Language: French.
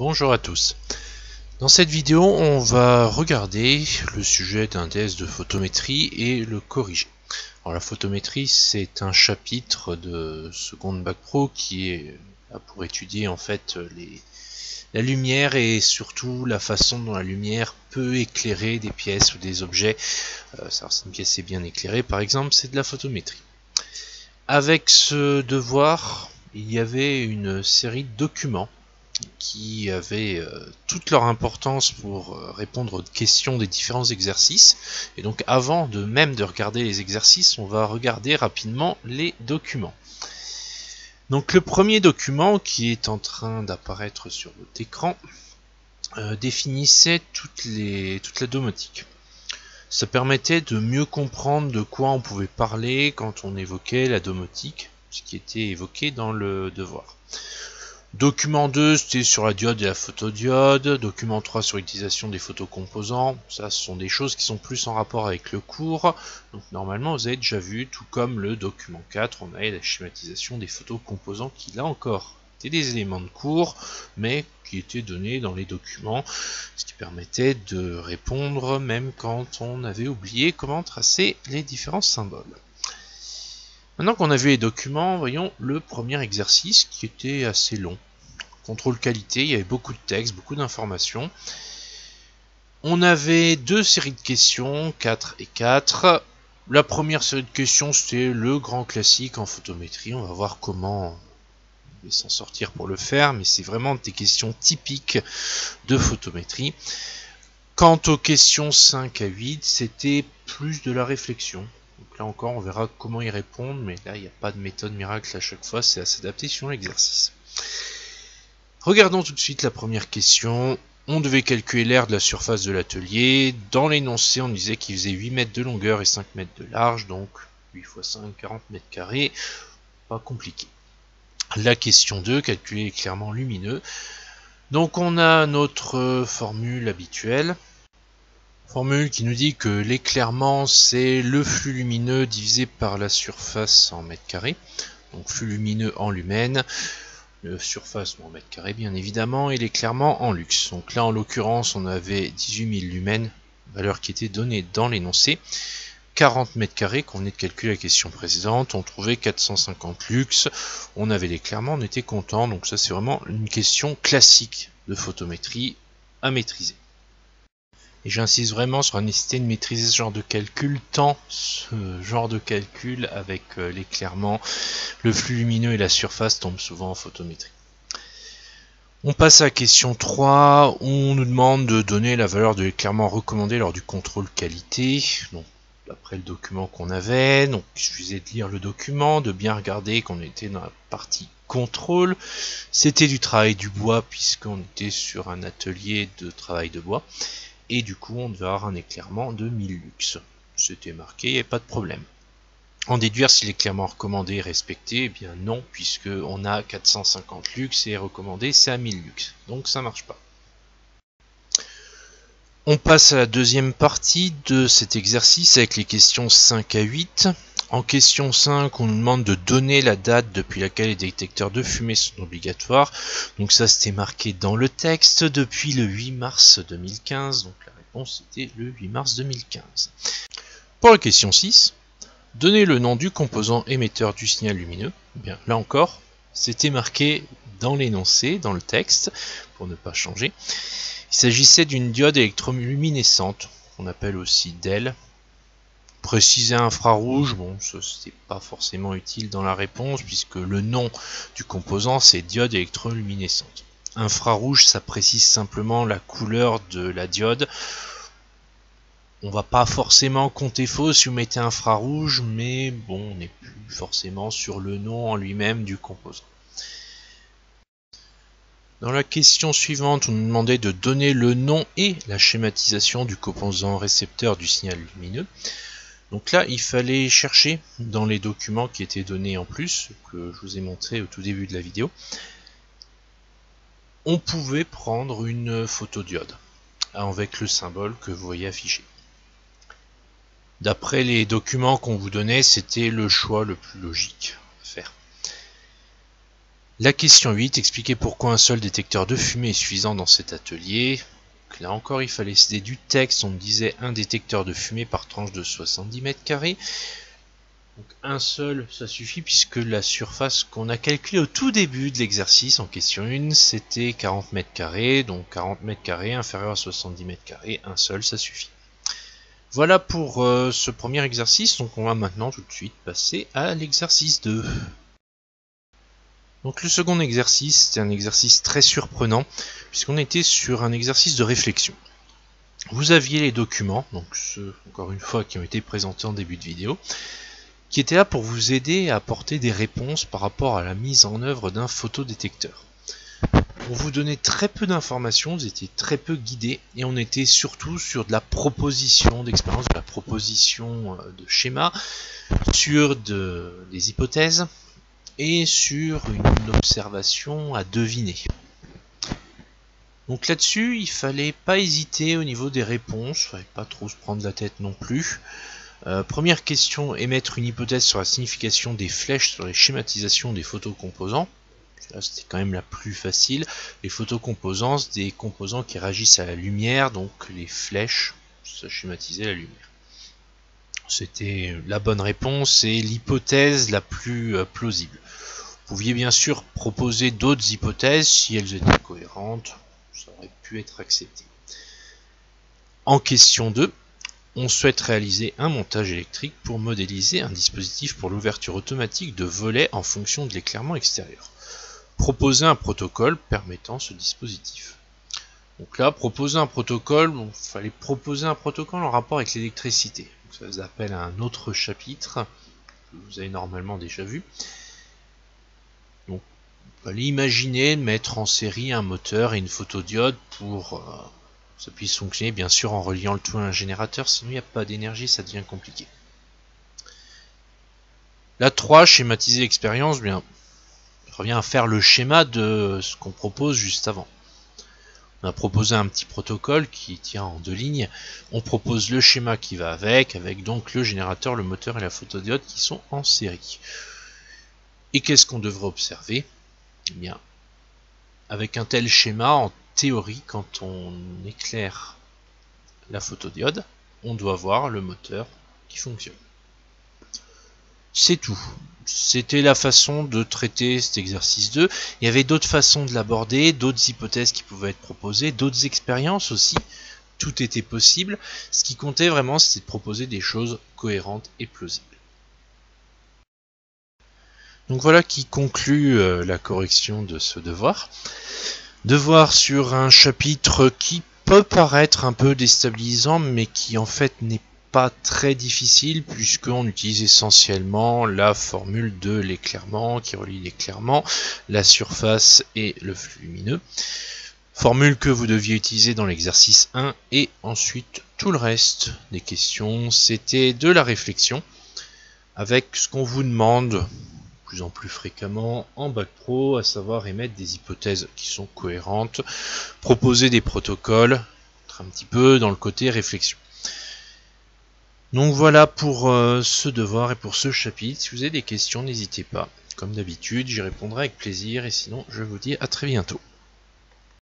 Bonjour à tous. Dans cette vidéo, on va regarder le sujet d'un test de photométrie et le corriger. Alors la photométrie, c'est un chapitre de seconde bac pro qui est là pour étudier en fait la lumière et surtout la façon dont la lumière peut éclairer des pièces ou des objets. Savoir si une pièce est bien éclairée, par exemple, c'est de la photométrie. Avec ce devoir, il y avait une série de documents qui avaient toute leur importance pour répondre aux questions des différents exercices. Et donc avant même de regarder les exercices, on va regarder rapidement les documents. Donc le premier document qui est en train d'apparaître sur votre écran définissait toute la domotique. Ça permettait de mieux comprendre de quoi on pouvait parler quand on évoquait la domotique, ce qui était évoqué dans le devoir. Document 2, c'était sur la diode et la photodiode. Document 3 sur l'utilisation des photocomposants. Ça, ce sont des choses qui sont plus en rapport avec le cours. Donc normalement, vous avez déjà vu, tout comme le document 4, on avait la schématisation des photocomposants qui, là encore, étaient des éléments de cours, mais qui étaient donnés dans les documents, ce qui permettait de répondre même quand on avait oublié comment tracer les différents symboles. Maintenant qu'on a vu les documents, voyons le premier exercice qui était assez long. Contrôle qualité, il y avait beaucoup de texte, beaucoup d'informations. On avait deux séries de questions, 4 et 4. La première série de questions, c'était le grand classique en photométrie. On va voir comment on va s'en sortir pour le faire, mais c'est vraiment des questions typiques de photométrie. Quant aux questions 5 à 8, c'était plus de la réflexion. Donc là encore, on verra comment y répondre, mais là, il n'y a pas de méthode miracle à chaque fois, c'est à s'adapter sur l'exercice. Regardons tout de suite la première question. On devait calculer l'aire de la surface de l'atelier. Dans l'énoncé, on disait qu'il faisait 8 mètres de longueur et 5 mètres de large, donc 8 x 5, 40 mètres carrés. Pas compliqué. La question 2, calculer l'éclairement lumineux. Donc on a notre formule habituelle. Formule qui nous dit que l'éclairement, c'est le flux lumineux divisé par la surface en mètres carrés. Donc flux lumineux en lumen. Le surface en mètres carrés bien évidemment, et l'éclairement en lux. Donc là en l'occurrence on avait 18 000 lumens, valeur qui était donnée dans l'énoncé. 40 mètres carrés qu'on venait de calculer la question précédente, on trouvait 450 lux, on avait l'éclairement, on était content. Donc ça c'est vraiment une question classique de photométrie à maîtriser. Et j'insiste vraiment sur la nécessité de maîtriser ce genre de calcul, tant ce genre de calcul avec l'éclairement, le flux lumineux et la surface tombent souvent en photométrie. On passe à la question 3, on nous demande de donner la valeur de l'éclairement recommandé lors du contrôle qualité. Donc, d'après le document qu'on avait, donc il suffisait de lire le document, de bien regarder qu'on était dans la partie contrôle. C'était du travail du bois puisqu'on était sur un atelier de travail de bois. Et du coup, on devait avoir un éclairement de 1000 lux. C'était marqué, il n'y avait pas de problème. En déduire si l'éclairement recommandé est respecté, eh bien non, puisque on a 450 lux et recommandé c'est à 1000 lux. Donc ça marche pas. On passe à la deuxième partie de cet exercice avec les questions 5 à 8. En question 5, on nous demande de donner la date depuis laquelle les détecteurs de fumée sont obligatoires. Donc ça c'était marqué dans le texte depuis le 8 mars 2015. Donc la réponse était le 8 mars 2015. Pour la question 6, donner le nom du composant émetteur du signal lumineux. Bien, là encore, c'était marqué dans l'énoncé, dans le texte, pour ne pas changer. Il s'agissait d'une diode électroluminescente, qu'on appelle aussi DEL. Préciser infrarouge, bon, ça c'est pas forcément utile dans la réponse, puisque le nom du composant c'est diode électroluminescente. Infrarouge, ça précise simplement la couleur de la diode. On va pas forcément compter faux si vous mettez infrarouge, mais bon, on n'est plus forcément sur le nom en lui-même du composant. Dans la question suivante, on nous demandait de donner le nom et la schématisation du composant récepteur du signal lumineux. Donc là, il fallait chercher dans les documents qui étaient donnés en plus, que je vous ai montré au tout début de la vidéo. On pouvait prendre une photodiode avec le symbole que vous voyez affiché. D'après les documents qu'on vous donnait, c'était le choix le plus logique à faire. La question 8, expliquer pourquoi un seul détecteur de fumée est suffisant dans cet atelier. Donc là encore, il fallait citer du texte. On me disait un détecteur de fumée par tranche de 70 mètres carrés. Donc un seul, ça suffit puisque la surface qu'on a calculée au tout début de l'exercice en question 1, c'était 40 mètres carrés. Donc 40 mètres carrés inférieur à 70 mètres carrés, un seul, ça suffit. Voilà pour ce premier exercice. Donc on va maintenant tout de suite passer à l'exercice 2. Donc le second exercice, c'était un exercice très surprenant, puisqu'on était sur un exercice de réflexion. Vous aviez les documents, donc ceux, encore une fois, qui ont été présentés en début de vidéo, qui étaient là pour vous aider à apporter des réponses par rapport à la mise en œuvre d'un photodétecteur. On vous donnait très peu d'informations, vous étiez très peu guidés, et on était surtout sur de la proposition d'expérience, de la proposition de schéma, sur des hypothèses, et sur une observation à deviner. Donc là-dessus, il fallait pas hésiter au niveau des réponses, il fallait pas trop se prendre la tête non plus. Première question, émettre une hypothèse sur la signification des flèches sur les schématisations des photocomposants. Là, c'était quand même la plus facile. Les photocomposants, c'est des composants qui réagissent à la lumière, donc les flèches, ça schématisait la lumière. C'était la bonne réponse et l'hypothèse la plus plausible. Vous pouviez bien sûr proposer d'autres hypothèses si elles étaient cohérentes, ça aurait pu être accepté. En question 2, on souhaite réaliser un montage électrique pour modéliser un dispositif pour l'ouverture automatique de volets en fonction de l'éclairement extérieur. Proposer un protocole permettant ce dispositif. Donc là, proposer un protocole, il fallait proposer un protocole en rapport avec l'électricité. Ça vous appelle à un autre chapitre que vous avez normalement déjà vu. Donc, il fallait imaginer mettre en série un moteur et une photodiode pour que ça puisse fonctionner, bien sûr en reliant le tout à un générateur, sinon il n'y a pas d'énergie, ça devient compliqué. La 3, schématiser l'expérience, bien, revient à faire le schéma de ce qu'on propose juste avant. On a proposé un petit protocole qui tient en 2 lignes. On propose le schéma qui va avec donc le générateur, le moteur et la photodiode qui sont en série. Et qu'est-ce qu'on devrait observer? Eh bien, avec un tel schéma, en théorie, quand on éclaire la photodiode, on doit voir le moteur qui fonctionne. C'est tout. C'était la façon de traiter cet exercice 2. Il y avait d'autres façons de l'aborder, d'autres hypothèses qui pouvaient être proposées, d'autres expériences aussi. Tout était possible. Ce qui comptait vraiment, c'était de proposer des choses cohérentes et plausibles. Donc voilà qui conclut la correction de ce devoir. Devoir sur un chapitre qui peut paraître un peu déstabilisant, mais qui en fait n'est pas très difficile puisqu'on utilise essentiellement la formule de l'éclairement qui relie l'éclairement, la surface et le flux lumineux. Formule que vous deviez utiliser dans l'exercice 1 et ensuite tout le reste des questions, c'était de la réflexion avec ce qu'on vous demande de plus en plus fréquemment en bac pro, à savoir émettre des hypothèses qui sont cohérentes, proposer des protocoles, être un petit peu dans le côté réflexion. Donc voilà pour ce devoir et pour ce chapitre. Si vous avez des questions, n'hésitez pas. Comme d'habitude, j'y répondrai avec plaisir et sinon je vous dis à très bientôt.